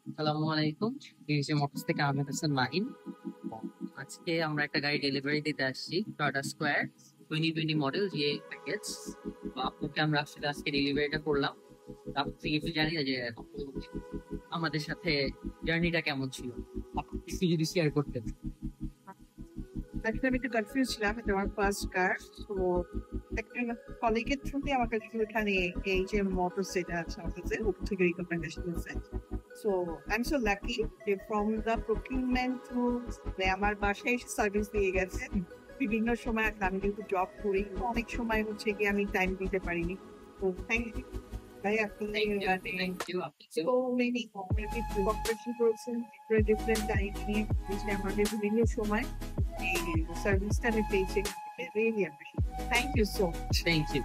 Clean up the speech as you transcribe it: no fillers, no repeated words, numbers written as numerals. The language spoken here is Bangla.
আসসালামু আলাইকুম। ডিভিসি মোটরস থেকে আহমেদ হাসান মাহিন। আজকে আমরা একটা গাড়ি ডেলিভারি দিতে আসছি, Toyota square 2020 model GA package. তো আপনাকে আমরা আসলে আজকে ডেলিভারিটা করলাম। তো আপনি থেকে একটু জানি না যে আমাদের সাথে জার্নিটা কেমন ছিল, আপনি একটু যদি শেয়ার করতেন। আসলে আমি একটু কনফিউজ ছিলাম, এটা আমার ফার্স্ট কার। তো একটা কলিগের থ্রুতে আমার কাছে ওখানে এই যে মোটর সেটা আছে আমার কাছে ওখান থেকে রিকমেন্ডেশন আছে। So I am so lucky যে ফ্রম দ্য প্রকিউরমেন্ট টু আমার বাসায় এসে সার্ভিস দিয়ে গেছে। বিভিন্ন সময় আমি কিন্তু জব করি, অনেক সময় হচ্ছে কি আমি টাইম দিতে পারিনি। তো থ্যাংক ইউ ভাই, আপনি থ্যাংক ইউ। আপনি so many cooperation করেছেন ডিফারেন্ট ডিফারেন্ট টাইম নিয়ে, যে আমাদের বিভিন্ন সময় এই সার্ভিসটা আমি পেয়েছি। Really appreciate, thank you so much. Thank you.